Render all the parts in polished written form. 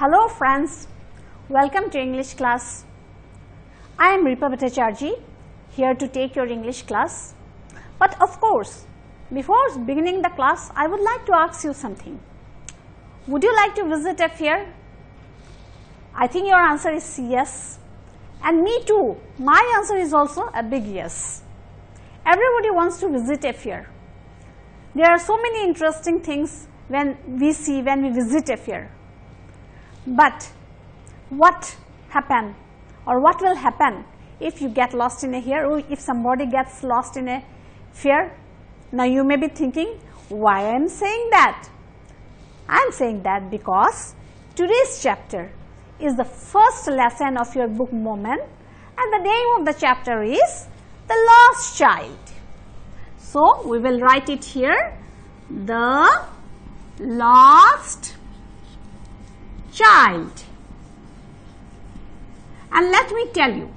Hello friends, welcome to English class. I am Ripa Bhattacharjee, here to take your English class. But of course, before beginning the class, I would like to ask you something. Would you like to visit a fair? I think your answer is yes. And me too, my answer is also a big yes. Everybody wants to visit a fair. There are so many interesting things when we visit a fair. But what happen or what will happen if you get lost in a fair, or if somebody gets lost in a fair? Now you may be thinking, why I am saying that? I am saying that because today's chapter is the first lesson of your book Moment, and the name of the chapter is The Lost Child. So we will write it here, The Lost Child. And let me tell you,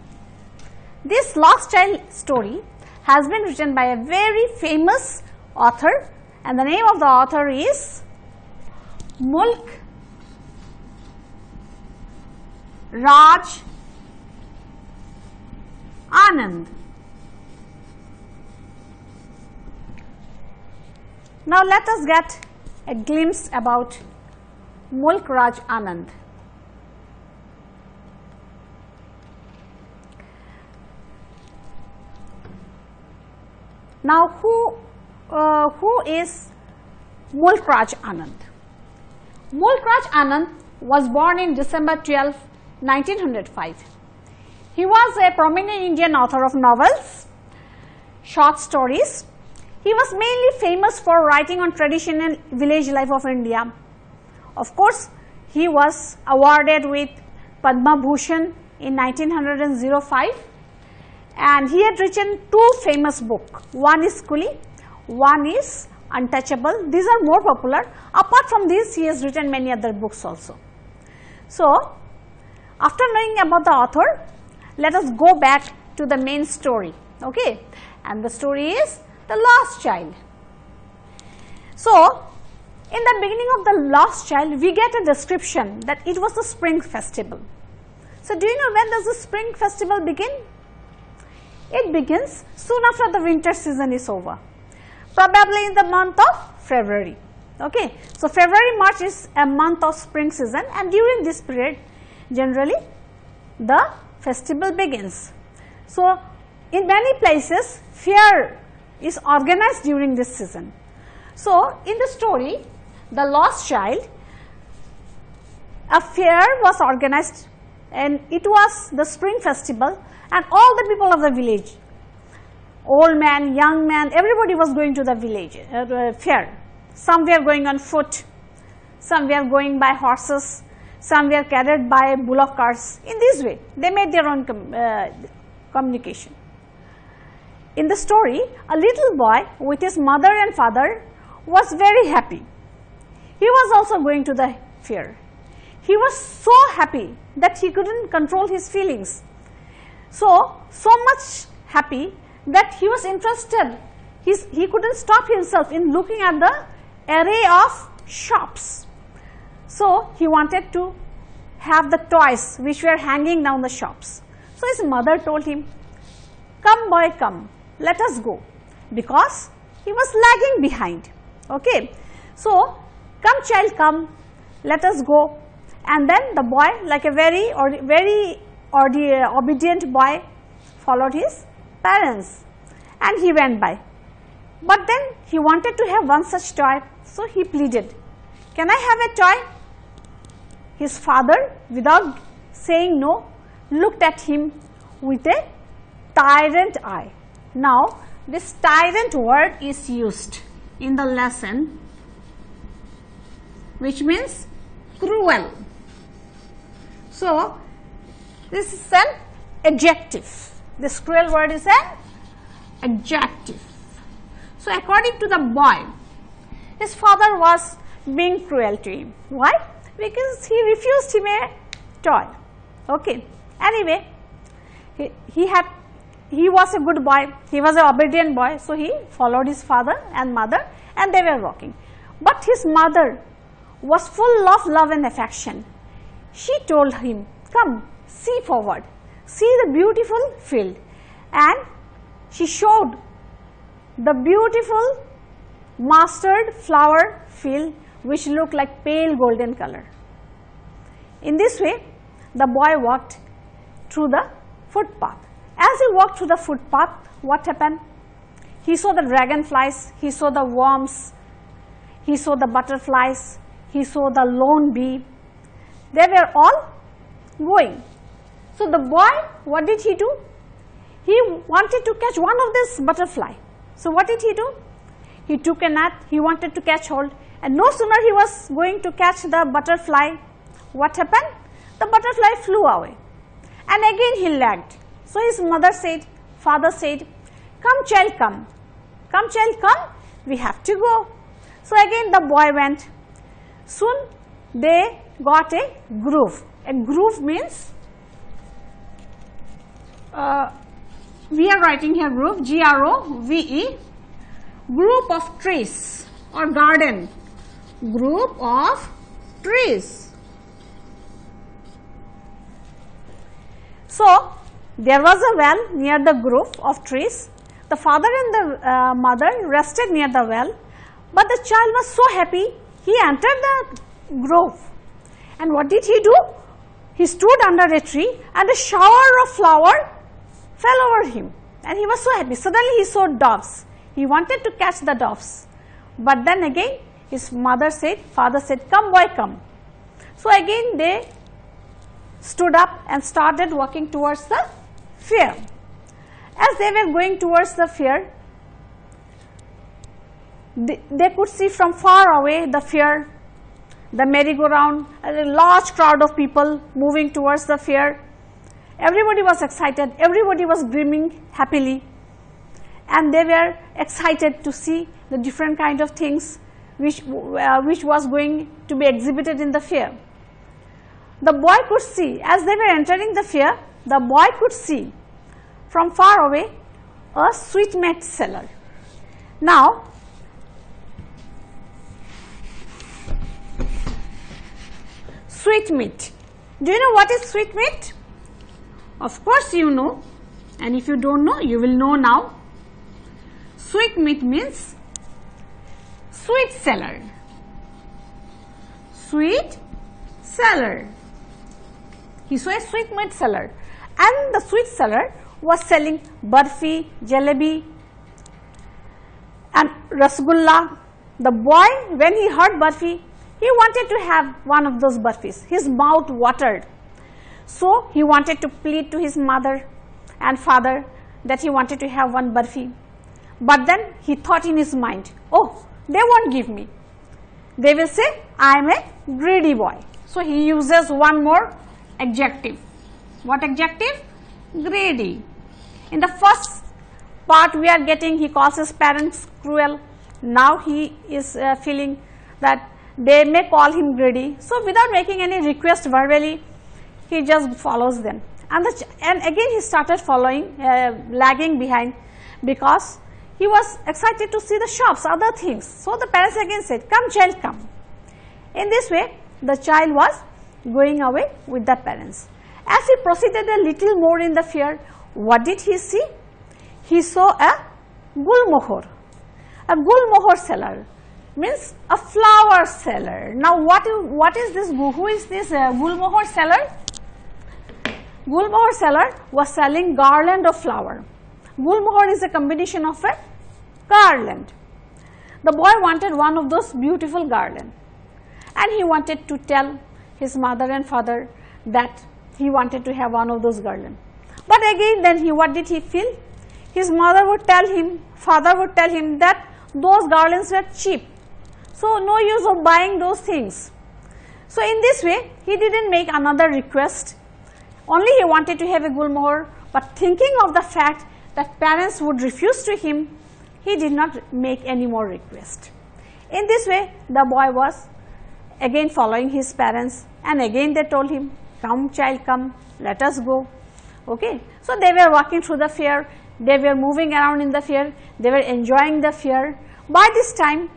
this Lost Child story has been written by a very famous author, and the name of the author is Mulk Raj Anand. Now let us get a glimpse about Mulk Raj Anand. Now who is Mulk Raj Anand? Mulk Raj Anand was born in December 12, 1905. He was a prominent Indian author of novels, short stories. He was mainly famous for writing on traditional village life of India. Of course, he was awarded with Padma Bhushan in 1905, and he had written two famous books. One is Coolie, one is Untouchable. These are more popular. Apart from this, he has written many other books also. So, after knowing about the author, let us go back to the main story. Okay, and the story is The Lost Child. So, in the beginning of The Lost Child, we get a description that it was the spring festival. So, do you know when does the spring festival begin? It begins soon after the winter season is over, probably in the month of February. Okay, so February, March is a month of spring season, and during this period, generally the festival begins. So, in many places, fair is organized during this season. So, in the story, The Lost Child, a fair was organized, and it was the spring festival, and all the people of the village, old man, young man, everybody was going to the village fair. Some were going on foot, some were going by horses, some were carried by bullock carts. In this way, they made their own communication. In the story, a little boy with his mother and father was very happy. He was also going to the fair. He was so happy that he couldn't control his feelings. So much happy that he was interested. He couldn't stop himself in looking at the array of shops. So he wanted to have the toys which were hanging down the shops. So his mother told him, "Come boy, come, let us go," because he was lagging behind. Okay, so come child, come, let us go. And then the boy, like a very obedient boy, followed his parents, and he went by. But then he wanted to have one such toy, so he pleaded, "Can I have a toy?" His father, without saying no, looked at him with a tyrant eye. Now, this tyrant word is used in the lesson, which means cruel. So, this is an adjective. This cruel word is an adjective. So, according to the boy, his father was being cruel to him. Why? Because he refused him a toy. Okay. Anyway, he was a good boy. He was an obedient boy. So, he followed his father and mother, and they were walking. But his mother was full of love and affection. she told him, come, see forward, see the beautiful field, and she showed the beautiful mustard flower field which looked like pale golden color. In this way, the boy walked through the footpath. As he walked through the footpath, what happened? He saw the dragonflies, he saw the worms, he saw the butterflies, he saw the lone bee. They were all going. So the boy, what did he do? He wanted to catch one of this butterfly. So what did he do? He took a net, he wanted to catch hold, and no sooner he was going to catch the butterfly, what happened? The butterfly flew away, and again he lagged. So his mother said, father said, come child, come. Come child, come, we have to go. So again the boy went. Soon they got a grove. A grove means, we are writing here grove, G-R-O-V-E, group of trees or garden, group of trees. So there was a well near the grove of trees. The father and the mother rested near the well, but the child was so happy, he entered the grove. And what did he do? He stood under a tree and a shower of flower fell over him, and he was so happy. Suddenly he saw doves. He wanted to catch the doves, but then again his mother said, father said, come boy, come. So again they stood up and started walking towards the fair. As they were going towards the fair, they could see from far away the fair, the merry-go-round, a large crowd of people moving towards the fair. Everybody was excited, everybody was beaming happily, and they were excited to see the different kind of things which was going to be exhibited in the fair. The boy could see, as they were entering the fair, the boy could see from far away a sweetmeat seller. Now, sweetmeat. Do you know what is sweetmeat? Of course you know, and if you don't know, you will know now. Sweetmeat means sweet seller. Sweet seller. He saw a sweetmeat seller, and the sweet seller was selling barfi, jalebi and rasgulla. The boy, when he heard barfi, he wanted to have one of those barfis. His mouth watered. So he wanted to plead to his mother and father that he wanted to have one barfi. But then he thought in his mind, oh, they won't give me. They will say, I am a greedy boy. So he uses one more adjective. What adjective? Greedy. In the first part we are getting, he calls his parents cruel. Now he is feeling that they may call him greedy. So without making any request verbally, he just follows them. And again he started following, lagging behind, because he was excited to see the shops, other things. So the parents again said, come child, come. In this way, the child was going away with the parents. As he proceeded a little more in the fair, what did he see? He saw a gulmohor. A gulmohor seller means a flower seller. Now what is this? Who is this gulmohor seller? Gulmohor seller was selling garland of flower. Gulmohor is a combination of a garland. The boy wanted one of those beautiful garland, and he wanted to tell his mother and father that he wanted to have one of those garland. But again then what did he feel? His mother would tell him, father would tell him that those garlands were cheap. So no use of buying those things. So in this way he didn't make another request. Only he wanted to have a gulmohor, but thinking of the fact that parents would refuse to him, he did not make any more request. In this way the boy was again following his parents, and again they told him, come child, come, let us go. Okay. So they were walking through the fair, they were moving around in the fair, they were enjoying the fair. By this time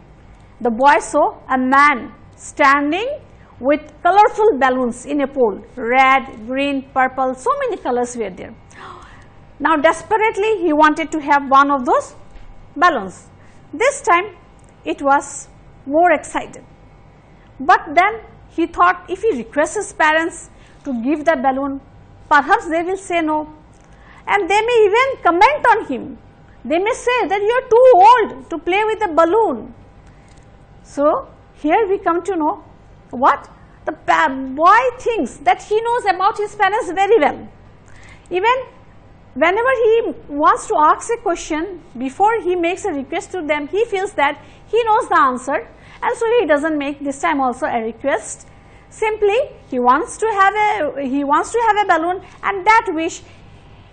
the boy saw a man standing with colorful balloons in a pole, red, green, purple, so many colors were there. Now desperately he wanted to have one of those balloons. This time it was more excited. But then he thought, if he requests his parents to give the balloon, perhaps they will say no, and they may even comment on him. They may say that you are too old to play with a balloon. So here we come to know what? The boy thinks that he knows about his parents very well. Even whenever he wants to ask a question, before he makes a request to them, he feels that he knows the answer, and so he doesn't make this time also a request. Simply he wants to have a balloon, and that wish,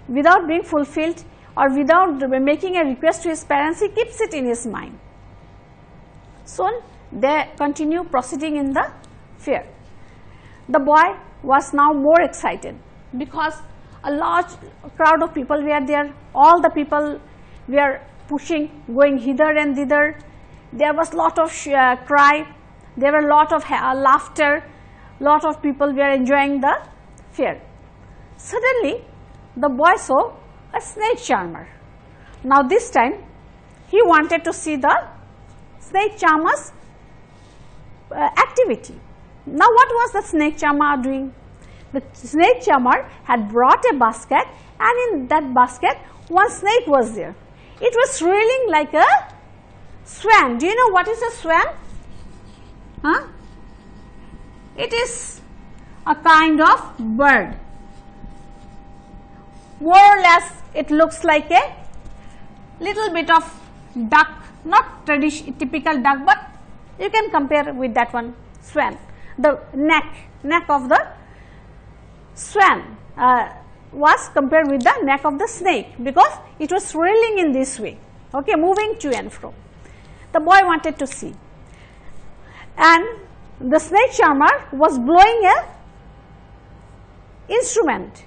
without being fulfilled or without making a request to his parents, he keeps it in his mind. Soon they continue proceeding in the fair. The boy was now more excited because a large crowd of people were there. All the people were pushing, going hither and thither. There was lot of cry, there were lot of laughter, lot of people were enjoying the fair. Suddenly the boy saw a snake charmer. Now this time he wanted to see the snake charmer's activity. Now what was the snake charmer doing? The snake charmer had brought a basket, and in that basket one snake was there. It was swirling like a swan. Do you know what is a swan? Huh? It is a kind of bird. More or less it looks like a little bit of duck, not typical duck, but you can compare with that one, swan. The neck of the swan was compared with the neck of the snake, because it was swirling in this way, okay, moving to and fro. The boy wanted to see, and the snake charmer was blowing a instrument.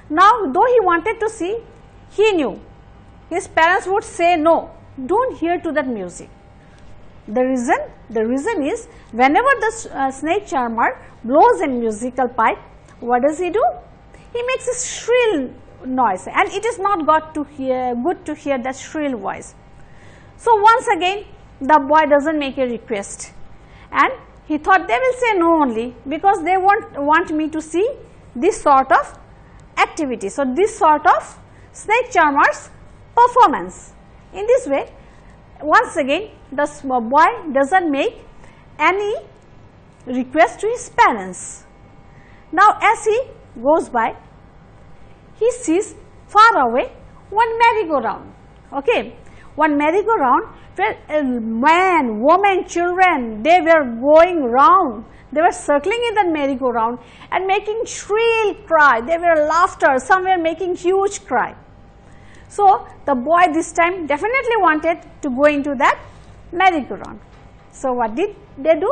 Now though he wanted to see, he knew his parents would say no, don't hear to that music. The reason is, whenever the snake charmer blows a musical pipe, what does he do? He makes a shrill noise, and it is not good to hear that shrill voice. So once again the boy doesn't make a request, and he thought they will say no only because they won't want me to see this sort of activity. So this sort of snake charmer's performance. In this way, once again the boy doesn't make any request to his parents. Now as he goes by, he sees far away one merry-go-round, okay, one merry-go-round where man, woman, children, they were going round, they were circling in that merry-go-round and making shrill cry, they were laughter, some were making huge cry. So the boy this time definitely wanted to go into that merry-go-round. So what did they do?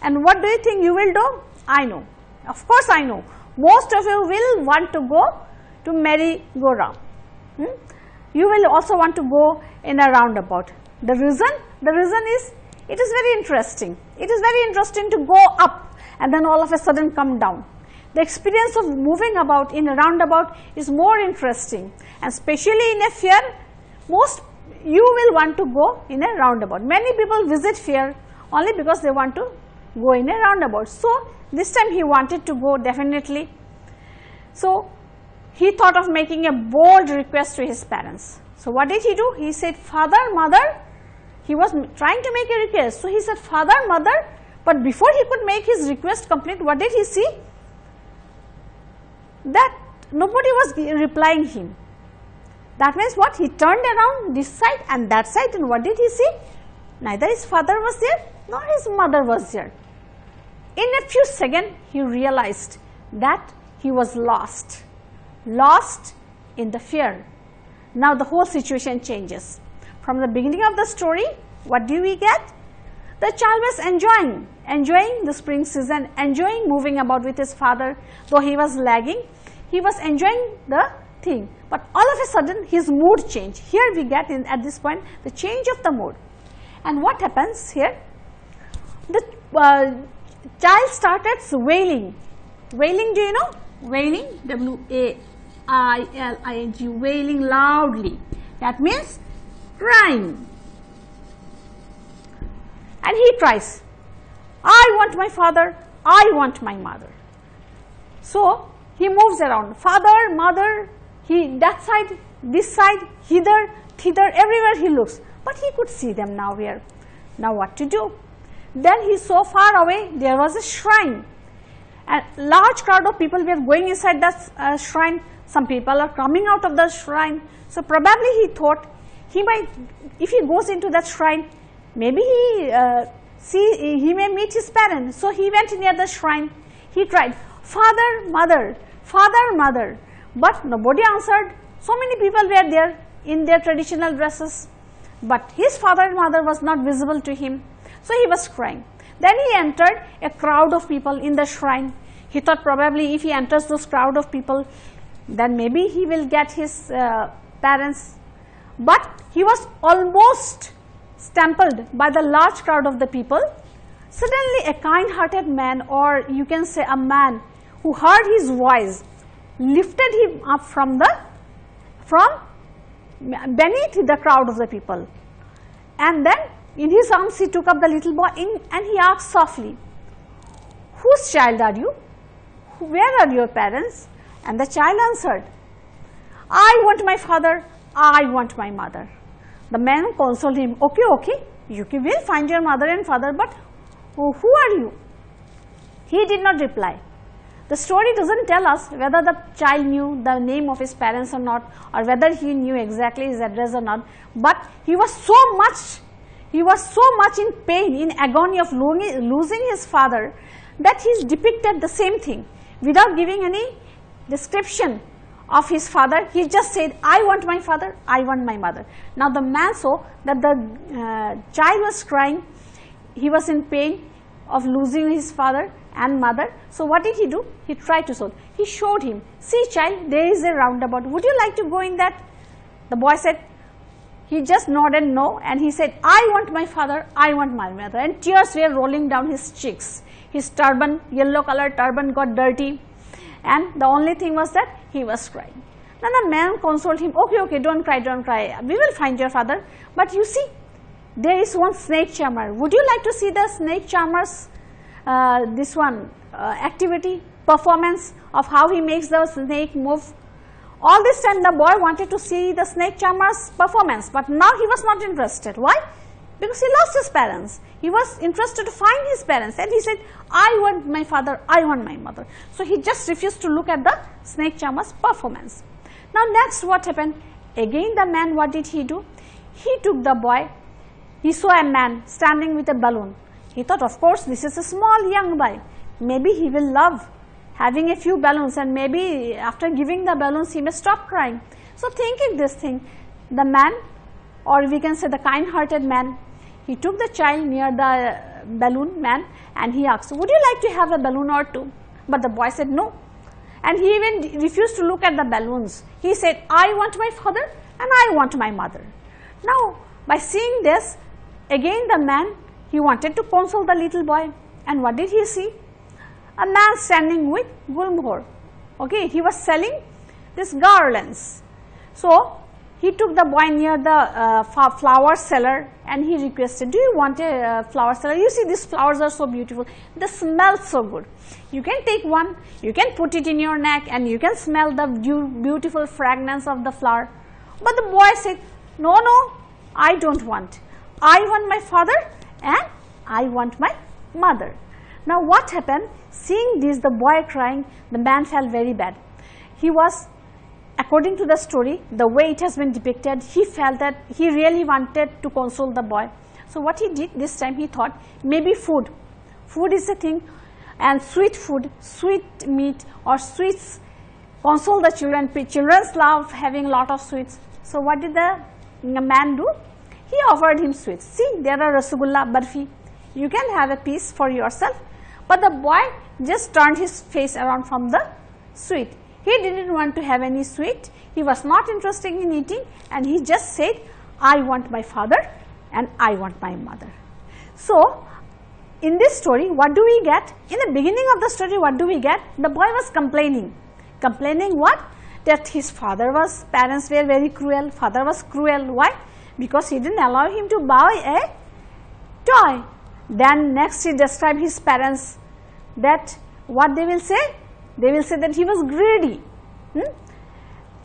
And what do you think you will do? I know. Of course I know. Most of you will want to go to merry-go-round. You will also want to go in a roundabout. The reason is, it is very interesting. It is very interesting to go up and then all of a sudden come down. The experience of moving about in a roundabout is more interesting, and especially in a fair, you will want to go in a roundabout. Many people visit fair only because they want to go in a roundabout. So this time he wanted to go definitely. So he thought of making a bold request to his parents. So what did he do? He said, father, mother. He was trying to make a request. So he said, father, mother. But before he could make his request complete, what did he see? That nobody was replying him. That means what? He turned around this side and that side, and what did he see? Neither his father was there nor his mother was there. In a few seconds he realized that he was lost in the fair. Now the whole situation changes. From the beginning of the story, what do we get? The child was enjoying the spring season, enjoying moving about with his father. Though he was lagging, he was enjoying the thing. But all of a sudden his mood changed. Here we get at this point the change of the mood. And what happens here? The child started wailing. Wailing, do you know? Wailing, W-A-I-L-I-N-G, wailing loudly. That means crying. And he cries, I want my father, I want my mother. So he moves around, father, mother, that side, this side, hither, thither, everywhere he looks. But he could see them nowhere. Now what to do? Then he saw far away, there was a shrine. A large crowd of people were going inside that shrine. Some people are coming out of the shrine. So probably he thought, he might, if he goes into that shrine, maybe he may meet his parents. So he went near the shrine. He cried, father, mother, father, mother. But nobody answered. So many people were there in their traditional dresses. But his father and mother was not visible to him. So he was crying. Then he entered a crowd of people in the shrine. He thought probably if he enters those crowd of people, then maybe he will get his parents. But he was almost stumbled by the large crowd of the people. Suddenly a kind-hearted man, or you can say a man who heard his voice, lifted him up from beneath the crowd of the people. And then in his arms he took up the little boy and he asked softly, whose child are you? Where are your parents? And the child answered, I want my father, I want my mother. The man consoled him, okay, you will find your mother and father, but who are you? He did not reply. The story doesn't tell us whether the child knew the name of his parents or not, or whether he knew exactly his address or not, but he was so much in pain, in agony of losing his father, that he depicted the same thing without giving any description of his father. He just said, I want my father, I want my mother. Now the man saw that the child was crying, he was in pain of losing his father and mother. So what did he do? He tried to solve. He showed him, see child, there is a roundabout, would you like to go in that? The boy said, he just nodded no, and he said, I want my father, I want my mother, and tears were rolling down his cheeks. His turban, yellow colored turban, got dirty, and the only thing was that he was crying. Then the man consoled him, okay, don't cry, we will find your father. But you see, there is one snake charmer. Would you like to see the snake charmer's activity, performance of how he makes the snake move? All this time the boy wanted to see the snake charmer's performance, but now he was not interested. Why? Because he lost his parents. He was interested to find his parents, and he said, I want my father, I want my mother. So he just refused to look at the snake charmer's performance. Now next what happened? Again the man, what did he do? He took the boy. He saw a man standing with a balloon. He thought, of course, this is a small young boy. Maybe he will love having a few balloons, and maybe after giving the balloons he may stop crying. So thinking this thing, the man, or we can say the kind-hearted man, he took the child near the balloon man and he asked, would you like to have a balloon or two? But the boy said no, and he even refused to look at the balloons. He said, I want my father and I want my mother. Now by seeing this, again the man, he wanted to console the little boy, and what did he see? A man standing with gulmohar. Okay, he was selling these garlands. So he took the boy near the flower seller and he requested, do you want a flower seller? You see, these flowers are so beautiful, they smell so good. You can take one, you can put it in your neck and you can smell the beautiful fragrance of the flower. But the boy said, no, I don't want. I want my father and I want my mother. Now what happened? Seeing this, the boy crying, the man felt very bad. He was, according to the story, the way it has been depicted, he felt that he really wanted to console the boy. So what he did this time, he thought maybe food. Food is the thing, and sweet food, sweet meat or sweets console the children. Children love having a lot of sweets. So what did the man do? He offered him sweets. See, there are rasgulla, barfi. You can have a piece for yourself. But the boy just turned his face around from the sweet. He didn't want to have any sweet. He was not interested in eating, and he just said, I want my father and I want my mother. So in this story, what do we get? In the beginning of the story, what do we get? The boy was complaining. Complaining what? That his parents were very cruel. Father was cruel. Why? Because he didn't allow him to buy a toy. Then next he described his parents, that what they will say? They will say that he was greedy.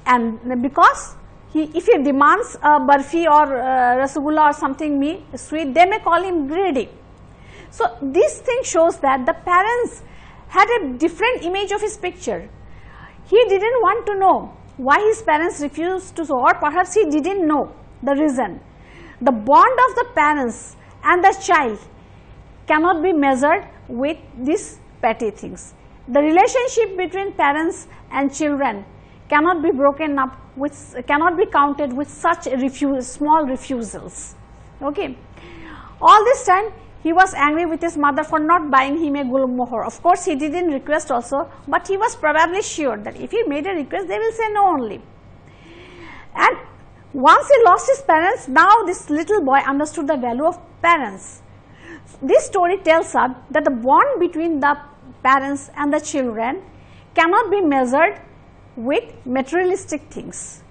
And because if he demands a barfi or rasgulla or something sweet, they may call him greedy. So this thing shows that the parents had a different image of his picture. He didn't want to know why his parents refused to show, or perhaps he didn't know the reason. The bond of the parents and the child cannot be measured with these petty things. The relationship between parents and children cannot be broken up with, cannot be counted with such small refusals. Okay. All this time he was angry with his mother for not buying him a gulmohar. Of course, he didn't request also, but he was probably sure that if he made a request, they will say no only. And once he lost his parents, now this little boy understood the value of parents. This story tells us that the bond between the parents and the children cannot be measured with materialistic things.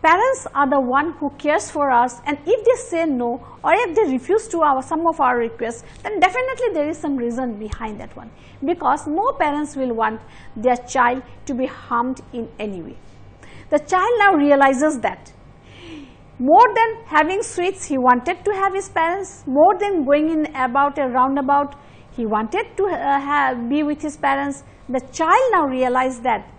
Parents are the one who cares for us, and if they say no or if they refuse to some of our requests, then definitely there is some reason behind that one, because no parents will want their child to be harmed in any way. The child now realizes that more than having sweets, he wanted to have his parents. More than going in about a roundabout, he wanted to be with his parents. The child now realized that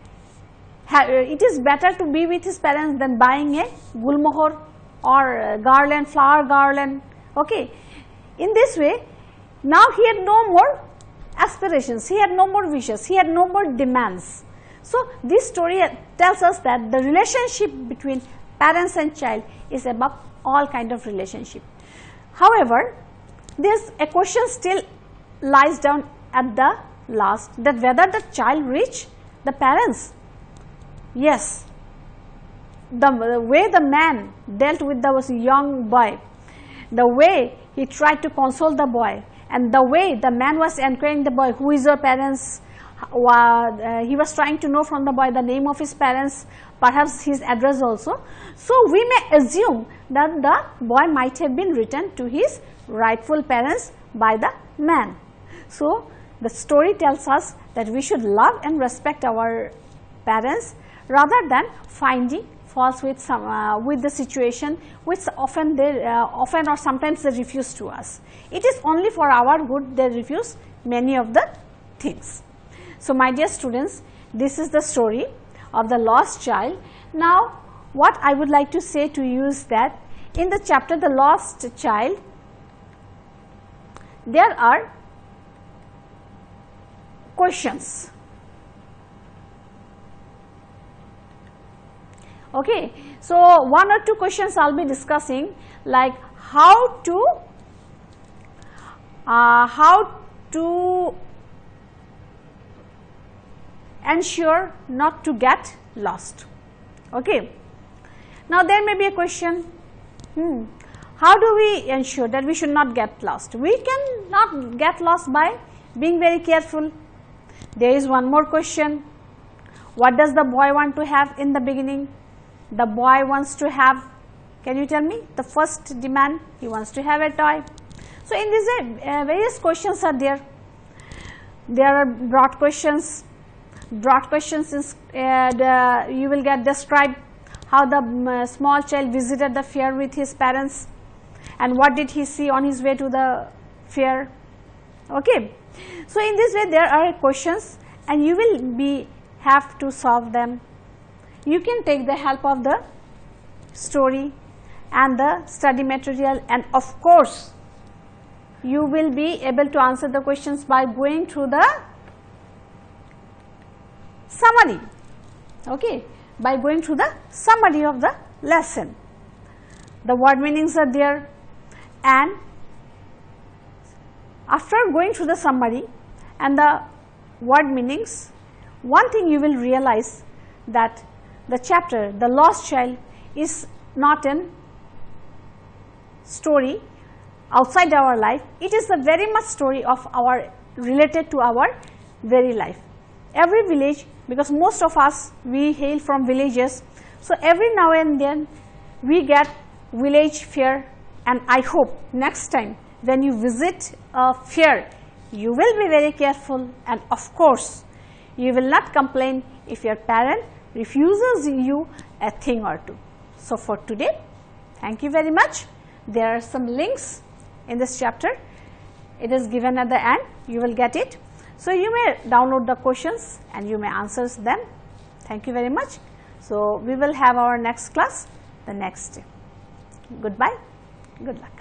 it is better to be with his parents than buying a gulmohar or garland, flower garland. Okay. In this way, now he had no more aspirations, he had no more wishes, he had no more demands. So this story tells us that the relationship between parents and child is above all kind of relationship. However, there's a question still lies down at the last, that whether the child reached the parents. Yes, the way the man dealt with the young boy, the way he tried to console the boy, and the way the man was encouraging the boy, who is your parents, he was trying to know from the boy the name of his parents, perhaps his address also. So we may assume that the boy might have been returned to his rightful parents by the man. So the story tells us that we should love and respect our parents rather than finding faults with the situation which often or sometimes they refuse to us. It is only for our good they refuse many of the things. So my dear students, this is the story of the lost child. Now what I would like to say to you is that in the chapter The Lost Child, there are questions. Okay, so one or two questions I will be discussing, like how to ensure not to get lost. Okay. Now there may be a question, how do we ensure that we should not get lost? We can not get lost by being very careful. There is one more question. What does the boy want to have in the beginning? The boy wants to have, can you tell me, the first demand, he wants to have a toy. So in this various questions are there. There are broad questions. Broad questions is you will get described how the small child visited the fair with his parents and what did he see on his way to the fair. Okay. So in this way there are questions and you will have to solve them. You can take the help of the story and the study material, and of course you will be able to answer the questions by going through the summary. Okay, by going through the summary of the lesson. The word meanings are there, and after going through the summary and the word meanings, one thing you will realize that the chapter The Lost Child is not a story outside our life, it is the very much story of our related to our very life. Every village, because most of us we hail from villages, so every now and then we get village fair, and I hope next time when you visit a fair, you will be very careful, and of course you will not complain if your parent refuses you a thing or two. So for today, thank you very much. There are some links in this chapter. It is given at the end, you will get it. So you may download the questions and you may answer them. Thank you very much. So we will have our next class the next day. Goodbye, good luck.